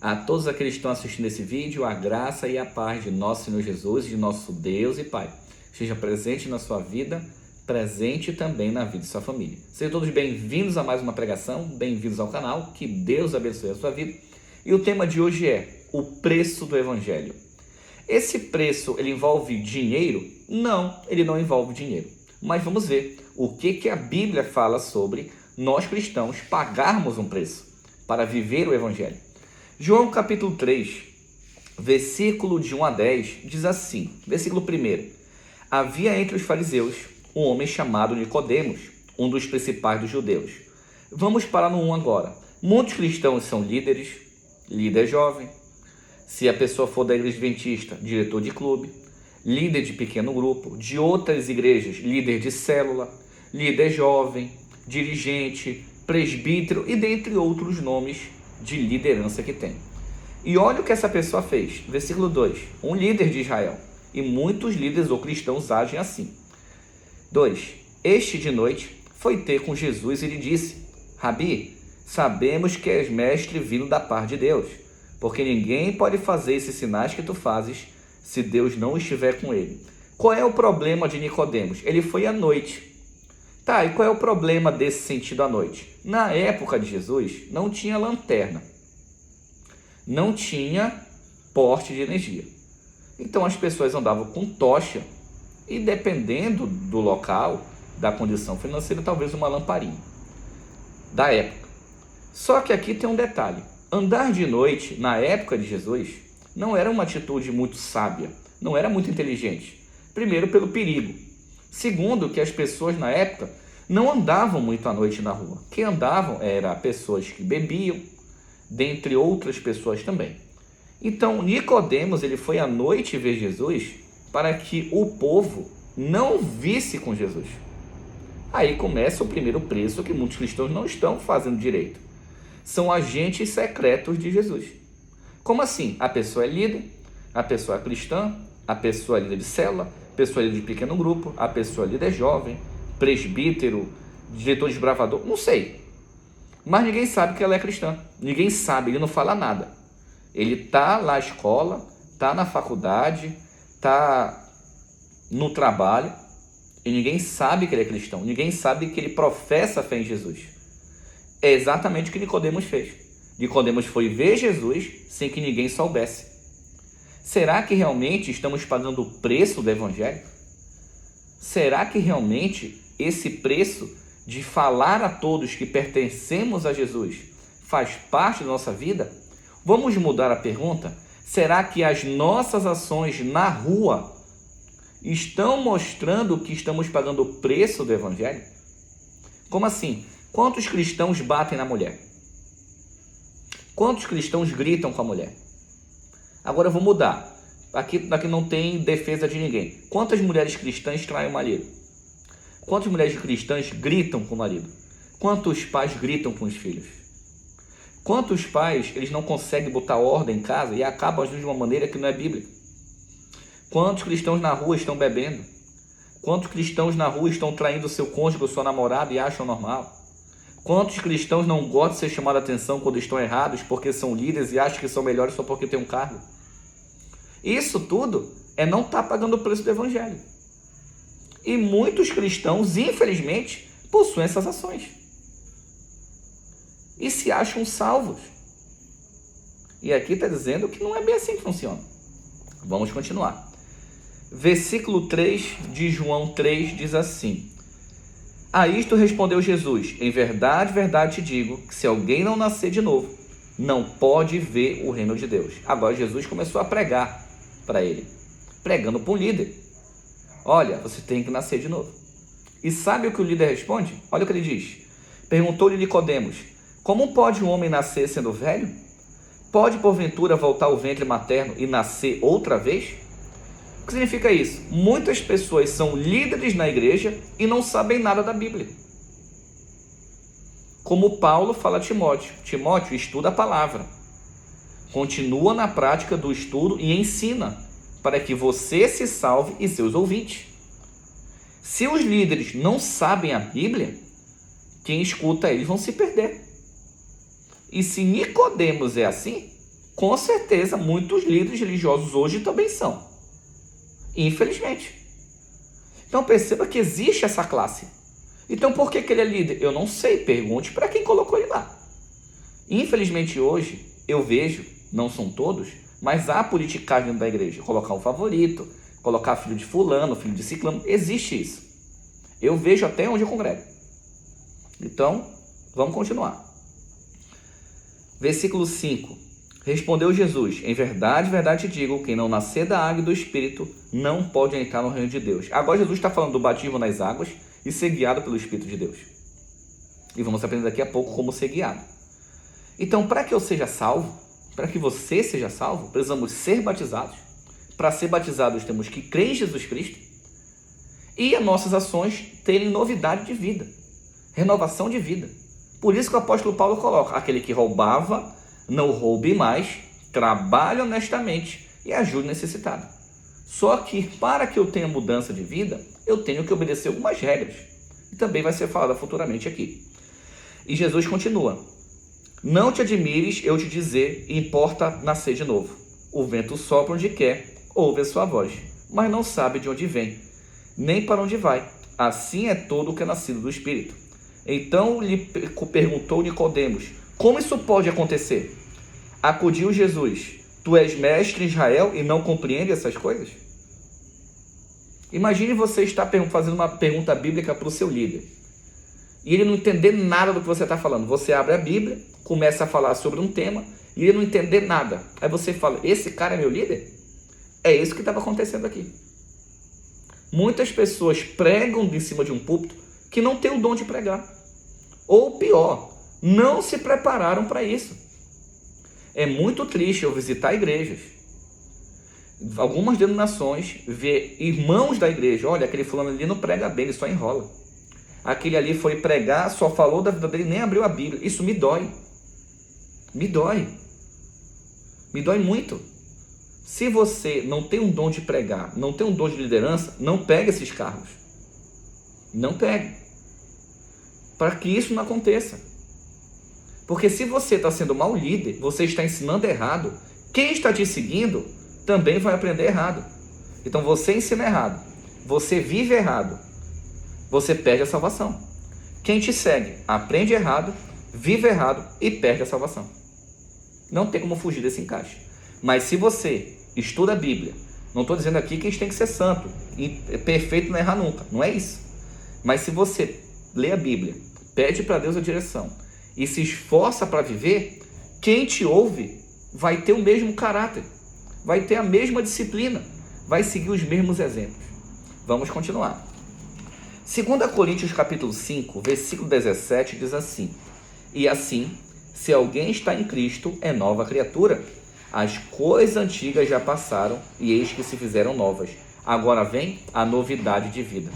A todos aqueles que estão assistindo esse vídeo, a graça e a paz de nosso Senhor Jesus, de nosso Deus e Pai, esteja presente na sua vida, presente também na vida de sua família. Sejam todos bem-vindos a mais uma pregação, bem-vindos ao canal, que Deus abençoe a sua vida. E o tema de hoje é o preço do Evangelho. Esse preço, ele envolve dinheiro? Não, ele não envolve dinheiro. Mas vamos ver o que a Bíblia fala sobre nós cristãos pagarmos um preço para viver o Evangelho. João capítulo 3, versículo de 1 a 10, diz assim, versículo 1. Havia entre os fariseus um homem chamado Nicodemos, um dos principais dos judeus. Vamos parar no 1 agora. Muitos cristãos são líder jovem, se a pessoa for da igreja adventista, diretor de clube, líder de pequeno grupo, de outras igrejas, líder de célula, líder jovem, dirigente, presbítero e dentre outros nomes de liderança que tem. E olha o que essa pessoa fez. Versículo 2. Um líder de Israel. E muitos líderes ou cristãos agem assim. 2. Este de noite foi ter com Jesus e lhe disse: Rabi, sabemos que és mestre vindo da parte de Deus, porque ninguém pode fazer esses sinais que tu fazes se Deus não estiver com ele. Qual é o problema de Nicodemos? Ele foi à noite. Tá, e qual é o problema desse sentido à noite? Na época de Jesus, não tinha lanterna, não tinha porte de energia. Então as pessoas andavam com tocha e, dependendo do local, da condição financeira, talvez uma lamparina da época. Só que aqui tem um detalhe. Andar de noite, na época de Jesus, não era uma atitude muito sábia, não era muito inteligente. Primeiro, pelo perigo. Segundo, que as pessoas na época não andavam muito à noite na rua. Quem andavam eram pessoas que bebiam, dentre outras pessoas também. Então, Nicodemos, ele foi à noite ver Jesus para que o povo não visse com Jesus. Aí começa o primeiro preço que muitos cristãos não estão fazendo direito. São agentes secretos de Jesus. Como assim? A pessoa é líder, a pessoa é cristã, a pessoa é líder de célula, a pessoa é líder de pequeno grupo, a pessoa é líder jovem, presbítero, diretor de desbravador, não sei. Mas ninguém sabe que ela é cristã. Ninguém sabe, ele não fala nada. Ele está lá na escola, está na faculdade, está no trabalho, e ninguém sabe que ele é cristão. Ninguém sabe que ele professa a fé em Jesus. É exatamente o que Nicodemos fez. Nicodemos foi ver Jesus sem que ninguém soubesse. Será que realmente estamos pagando o preço do Evangelho? Será que realmente esse preço de falar a todos que pertencemos a Jesus faz parte da nossa vida? Vamos mudar a pergunta? Será que as nossas ações na rua estão mostrando que estamos pagando o preço do Evangelho? Como assim? Quantos cristãos batem na mulher? Quantos cristãos gritam com a mulher? Agora eu vou mudar. Aqui não tem defesa de ninguém. Quantas mulheres cristãs traem o marido? Quantas mulheres cristãs gritam com o marido? Quantos pais gritam com os filhos? Quantos pais eles não conseguem botar ordem em casa e acabam agindo de uma maneira que não é bíblica? Quantos cristãos na rua estão bebendo? Quantos cristãos na rua estão traindo seu cônjuge ou sua namorada e acham normal? Quantos cristãos não gostam de ser chamados a atenção quando estão errados porque são líderes e acham que são melhores só porque têm um cargo? Isso tudo é não estar pagando o preço do Evangelho. E muitos cristãos, infelizmente, possuem essas ações. E se acham salvos. E aqui está dizendo que não é bem assim que funciona. Vamos continuar. Versículo 3 de João 3 diz assim: A isto respondeu Jesus: Em verdade, verdade te digo, que se alguém não nascer de novo, não pode ver o reino de Deus. Agora Jesus começou a pregar para ele, pregando para um líder. Olha, você tem que nascer de novo. E sabe o que o líder responde? Olha o que ele diz. Perguntou-lhe Nicodemos: Como pode um homem nascer sendo velho? Pode porventura voltar ao ventre materno e nascer outra vez? O que significa isso? Muitas pessoas são líderes na igreja e não sabem nada da Bíblia. Como Paulo fala a Timóteo: Timóteo, estuda a palavra. Continua na prática do estudo e ensina, para que você se salve e seus ouvintes. Se os líderes não sabem a Bíblia, quem escuta eles vão se perder. E se Nicodemos é assim, Com certeza, muitos líderes religiosos hoje também são. Infelizmente. Então perceba que existe essa classe. Então por que ele é líder? Eu não sei, pergunte para quem colocou ele lá. Infelizmente hoje, eu vejo, não são todos, mas há politicagem dentro da igreja. Colocar um favorito, colocar filho de fulano, filho de ciclano, existe isso. Eu vejo até onde eu congrego. Então, vamos continuar. Versículo 5. Respondeu Jesus: em verdade, verdade te digo, quem não nascer da água e do Espírito não pode entrar no reino de Deus. Agora Jesus está falando do batismo nas águas e ser guiado pelo Espírito de Deus. E vamos aprender daqui a pouco como ser guiado. Então, para que eu seja salvo, para que você seja salvo, precisamos ser batizados. Para ser batizados, temos que crer em Jesus Cristo e as nossas ações terem novidade de vida, renovação de vida. Por isso que o apóstolo Paulo coloca: aquele que roubava, não roube mais, trabalhe honestamente e ajude o necessitado. Só que para que eu tenha mudança de vida, eu tenho que obedecer algumas regras. E também vai ser falada futuramente aqui. E Jesus continua: não te admires eu te dizer, importa nascer de novo. O vento sopra onde quer, ouve a sua voz, mas não sabe de onde vem, nem para onde vai. Assim é todo o que é nascido do Espírito. Então lhe perguntou Nicodemos: como isso pode acontecer? Acudiu Jesus: tu és mestre em Israel e não compreende essas coisas? Imagine você estar fazendo uma pergunta bíblica para o seu líder e ele não entender nada do que você está falando. Você abre a Bíblia, começa a falar sobre um tema e ele não entender nada. Aí você fala: esse cara é meu líder? É isso que estava acontecendo aqui. Muitas pessoas pregam em cima de um púlpito que não tem o dom de pregar. Ou pior, não se prepararam para isso. É muito triste eu visitar igrejas, algumas denominações, ver irmãos da igreja: olha, aquele fulano ali não prega bem, ele só enrola. Aquele ali foi pregar, só falou da vida dele, nem abriu a Bíblia. Isso me dói. Me dói. Me dói muito. Se você não tem um dom de pregar, não tem um dom de liderança, não pegue esses cargos. Não pegue. Para que isso não aconteça. Porque se você está sendo mau líder, você está ensinando errado, quem está te seguindo também vai aprender errado. Então você ensina errado, você vive errado, você perde a salvação. Quem te segue aprende errado, vive errado e perde a salvação. Não tem como fugir desse encaixe. Mas se você estuda a Bíblia, não estou dizendo aqui que a gente tem que ser santo e perfeito, não errar nunca, não é isso. Mas se você lê a Bíblia, pede para Deus a direção e se esforça para viver, quem te ouve vai ter o mesmo caráter, vai ter a mesma disciplina, vai seguir os mesmos exemplos. Vamos continuar. 2 Coríntios capítulo 5, versículo 17 diz assim: e assim, se alguém está em Cristo, é nova criatura. As coisas antigas já passaram e eis que se fizeram novas. Agora vem a novidade de vida.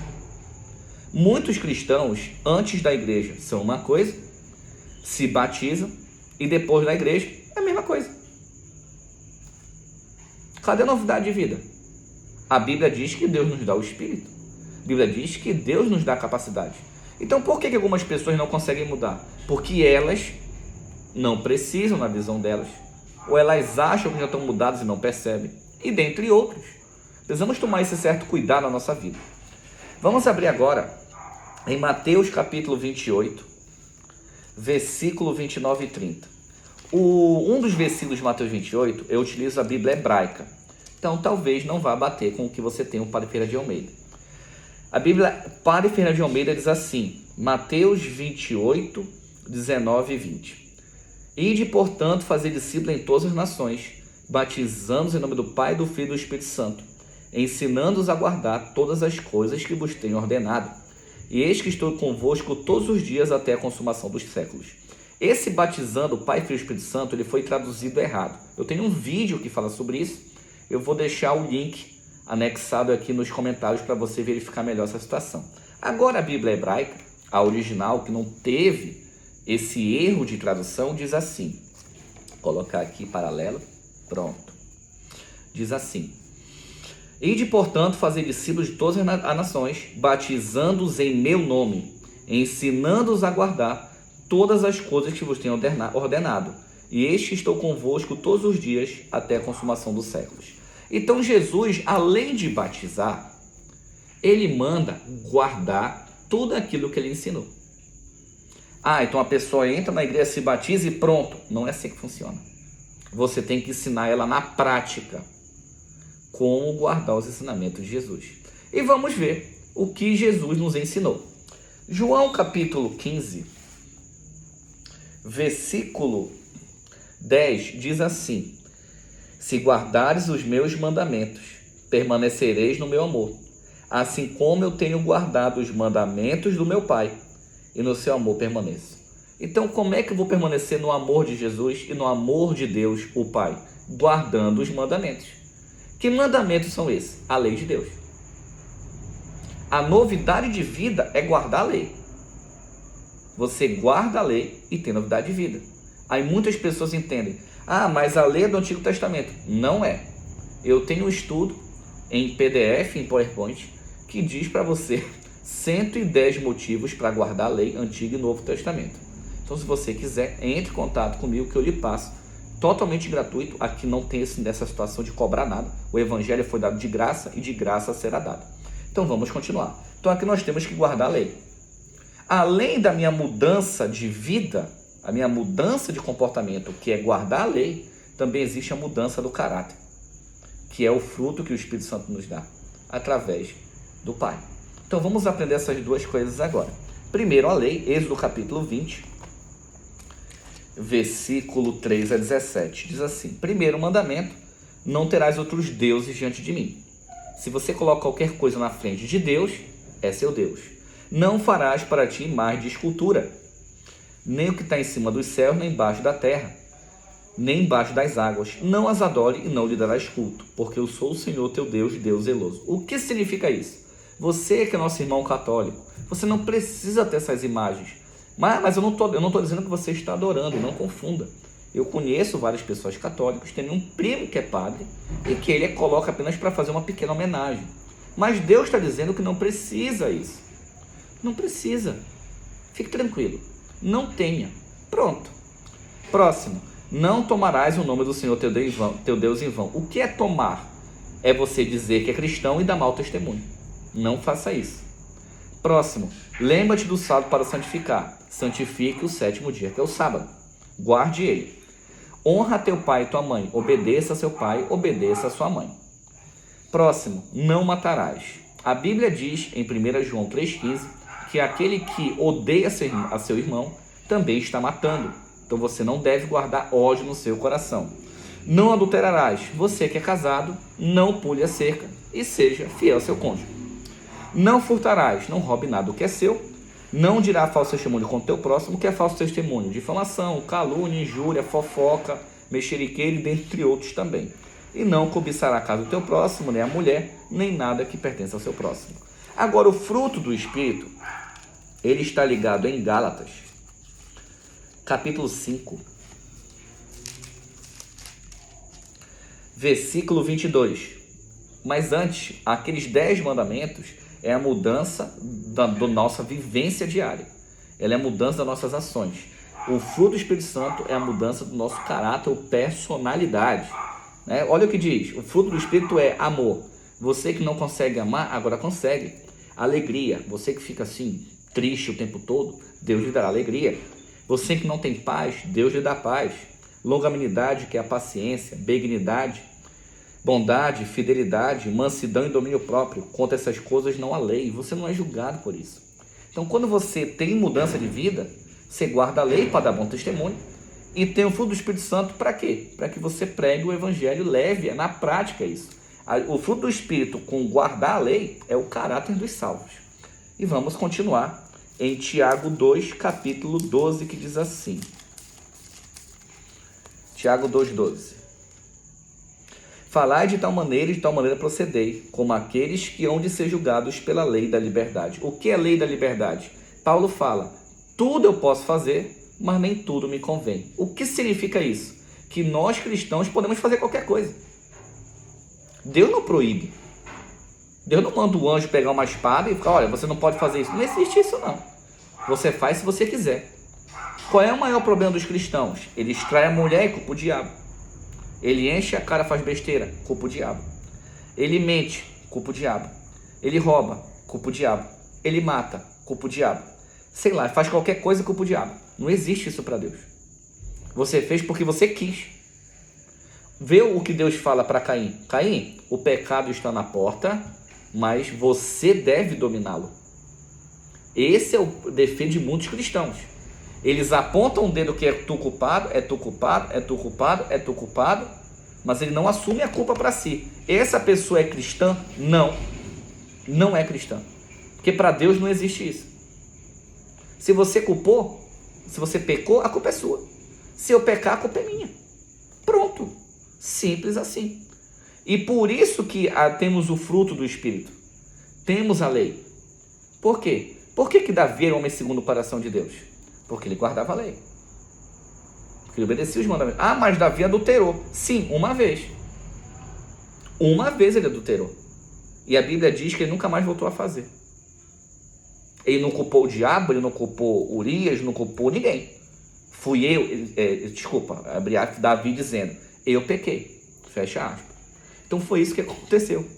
Muitos cristãos, antes da igreja, são uma coisa, se batizam e depois da igreja é a mesma coisa. Cadê a novidade de vida? A Bíblia diz que Deus nos dá o Espírito. A Bíblia diz que Deus nos dá a capacidade. Então por que algumas pessoas não conseguem mudar? Porque elas não precisam, na visão delas, ou elas acham que já estão mudadas e não percebem, e dentre outros. Precisamos tomar esse certo cuidado na nossa vida. Vamos abrir agora em Mateus capítulo 28, versículo 29 e 30. Um dos versículos de Mateus 28, eu utilizo a Bíblia hebraica. Então talvez não vá bater com o que você tem no Padre Ferreira de Almeida. A Bíblia Padre Ferreira de Almeida diz assim, Mateus 28, 19 e 20. Ide, portanto, fazer discípulos em todas as nações, batizando-os em nome do Pai, do Filho e do Espírito Santo, ensinando-os a guardar todas as coisas que vos tenho ordenado. E eis que estou convosco todos os dias até a consumação dos séculos. Esse batizando o Pai, Filho e Espírito Santo, ele foi traduzido errado. Eu tenho um vídeo que fala sobre isso. Eu vou deixar o link anexado aqui nos comentários para você verificar melhor essa situação. Agora a Bíblia hebraica, a original, que não teve esse erro de tradução, diz assim. Vou colocar aqui paralelo. Pronto. Diz assim. Ide, portanto, fazer discípulos de todas as nações, batizando-os em meu nome, ensinando-os a guardar todas as coisas que vos tenho ordenado. e eis que estou convosco todos os dias até a consumação dos séculos. Então Jesus, além de batizar, ele manda guardar tudo aquilo que ele ensinou. Então a pessoa entra na igreja, se batiza e pronto. Não é assim que funciona. Você tem que ensinar ela na prática como guardar os ensinamentos de Jesus. E vamos ver o que Jesus nos ensinou. João capítulo 15, versículo 10 diz assim: se guardares os meus mandamentos, permanecereis no meu amor, assim como eu tenho guardado os mandamentos do meu Pai, e no seu amor permaneço. Então, como é que eu vou permanecer no amor de Jesus e no amor de Deus, o Pai? Guardando os mandamentos. Que mandamentos são esses? A lei de Deus. A novidade de vida é guardar a lei. Você guarda a lei e tem novidade de vida. Aí muitas pessoas entendem: mas a lei é do Antigo Testamento. Não é. Eu tenho um estudo em PDF, em PowerPoint, que diz para você 110 motivos para guardar a lei, Antigo e Novo Testamento. Então, se você quiser, entre em contato comigo que eu lhe passo, totalmente gratuito. Aqui não tem essa situação de cobrar nada. O evangelho foi dado de graça e de graça será dado. Então, vamos continuar. Então, aqui nós temos que guardar a lei. Além da minha mudança de vida, a minha mudança de comportamento, que é guardar a lei, também existe a mudança do caráter, que é o fruto que o Espírito Santo nos dá, através do Pai. Então, vamos aprender essas duas coisas agora. Primeiro, a lei, Êxodo capítulo 20, versículo 3 a 17. Diz assim: primeiro mandamento: não terás outros deuses diante de mim. Se você coloca qualquer coisa na frente de Deus, é seu Deus. Não farás para ti imagem de escultura, nem o que está em cima dos céus, nem embaixo da terra, nem embaixo das águas. Não as adore e não lhe darás culto, porque eu sou o Senhor teu Deus, Deus zeloso. O que significa isso? Você que é nosso irmão católico, você não precisa ter essas imagens. Mas eu não tô dizendo que você está adorando, não confunda. Eu conheço várias pessoas católicas, tenho um primo que é padre, e que ele coloca apenas para fazer uma pequena homenagem. Mas Deus está dizendo que não precisa isso. Não precisa. Fique tranquilo. Não tenha. Pronto. Próximo. Não tomarás o nome do Senhor teu Deus em vão. O que é tomar? É você dizer que é cristão e dar mau testemunho. Não faça isso. Próximo. Lembra-te do sábado para santificar. Santifique o sétimo dia, que é o sábado. Guarde ele. Honra teu pai e tua mãe. Obedeça a seu pai, obedeça a sua mãe. Próximo. Não matarás. A Bíblia diz em 1 João 3,15 que aquele que odeia a seu irmão também está matando. Então você não deve guardar ódio no seu coração. Não adulterarás. Você que é casado, não pule a cerca e seja fiel ao seu cônjuge. Não furtarás. Não roube nada do que é seu. Não dirá falso testemunho contra o teu próximo. O que é falso testemunho? Difamação, calúnia, injúria, fofoca, mexeriqueiro, dentre outros também. E não cobiçará a casa do teu próximo, nem a mulher, nem nada que pertence ao seu próximo. Agora, o fruto do Espírito, ele está ligado em Gálatas, capítulo 5, versículo 22. Mas antes, aqueles 10 mandamentos é a mudança da nossa vivência diária. Ela é a mudança das nossas ações. O fruto do Espírito Santo é a mudança do nosso caráter ou personalidade. Olha o que diz. O fruto do Espírito é amor. Você que não consegue amar, agora consegue. Alegria. Você que fica assim, triste o tempo todo, Deus lhe dará alegria. Você que não tem paz, Deus lhe dá paz. Longanimidade, que é a paciência. Benignidade, bondade, fidelidade, mansidão e domínio próprio. Contra essas coisas não há lei. Você não é julgado por isso. Então, quando você tem mudança de vida, você guarda a lei para dar bom testemunho. E tem o fruto do Espírito Santo para quê? Para que você pregue o evangelho, leve na prática isso. O fruto do Espírito com guardar a lei é o caráter dos salvos. E vamos continuar em Tiago 2, capítulo 12, que diz assim. Tiago 2,12. Falai de tal maneira e de tal maneira procedei, como aqueles que hão de ser julgados pela lei da liberdade. O que é lei da liberdade? Paulo fala, tudo eu posso fazer, mas nem tudo me convém. O que significa isso? Que nós cristãos podemos fazer qualquer coisa. Deus não proíbe. Deus não manda o anjo pegar uma espada e ficar, olha, você não pode fazer isso. Não existe isso não. Você faz se você quiser. Qual é o maior problema dos cristãos? Eles traem a mulher e culpa o diabo. Ele enche a cara, faz besteira, culpa o diabo. Ele mente, culpa o diabo. Ele rouba, culpa o diabo. Ele mata, culpa o diabo. Sei lá, faz qualquer coisa, culpa o diabo. Não existe isso para Deus. Você fez porque você quis. Vê o que Deus fala para Caim. Caim, o pecado está na porta, mas você deve dominá-lo. Esse é o defeito de muitos cristãos. Eles apontam o dedo que é tu culpado, é tu culpado, é tu culpado, é tu culpado, mas ele não assume a culpa para si. Essa pessoa é cristã? Não. Não é cristã. Porque para Deus não existe isso. Se você culpou, se você pecou, a culpa é sua. Se eu pecar, a culpa é minha. Pronto. Simples assim. E por isso que temos o fruto do Espírito. Temos a lei. Por quê? Por que Davi era um homem segundo o coração de Deus? Porque ele guardava a lei. Porque ele obedecia os mandamentos. Ah, mas Davi adulterou. Sim, uma vez. Uma vez ele adulterou. E a Bíblia diz que ele nunca mais voltou a fazer. Ele não culpou o diabo, ele não culpou Urias, não culpou ninguém. Fui eu, abre aspas, Davi dizendo, eu pequei, fecha aspas. Então foi isso que aconteceu.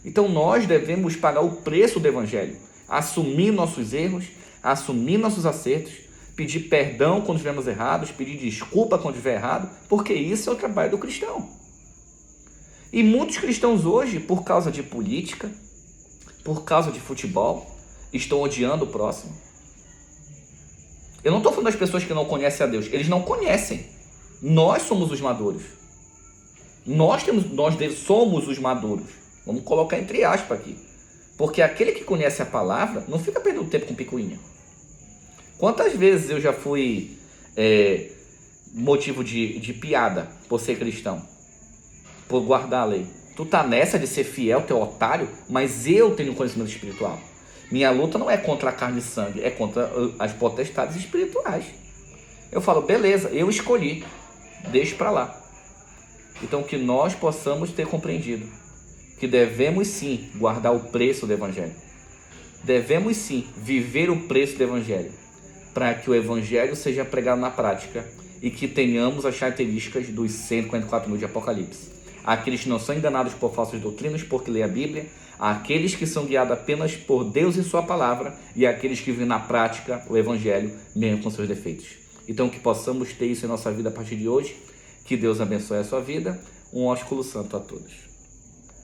Então nós devemos pagar o preço do Evangelho, assumir nossos erros, assumir nossos acertos, pedir perdão quando estivermos errados, pedir desculpa quando estiver errado, porque isso é o trabalho do cristão. E muitos cristãos hoje, por causa de política, por causa de futebol, estão odiando o próximo. Eu não estou falando das pessoas que não conhecem a Deus, eles não conhecem. Nós somos os maduros. Nós somos os maduros. Vamos colocar entre aspas aqui. Porque aquele que conhece a palavra não fica perdendo tempo com picuinha. Quantas vezes eu já fui motivo de piada por ser cristão? Por guardar a lei. Tu tá nessa de ser fiel, teu otário, mas eu tenho conhecimento espiritual. Minha luta não é contra a carne e sangue, é contra as potestades espirituais. Eu falo, beleza, eu escolhi, deixa pra lá. Então que nós possamos ter compreendido que devemos sim guardar o preço do Evangelho. Devemos sim viver o preço do Evangelho, para que o Evangelho seja pregado na prática e que tenhamos as características dos 144 mil de Apocalipse. Aqueles que não são enganados por falsas doutrinas, porque lê a Bíblia, aqueles que são guiados apenas por Deus e sua palavra, e aqueles que vivem na prática o Evangelho, mesmo com seus defeitos. Então que possamos ter isso em nossa vida a partir de hoje. Que Deus abençoe a sua vida. Um ósculo santo a todos.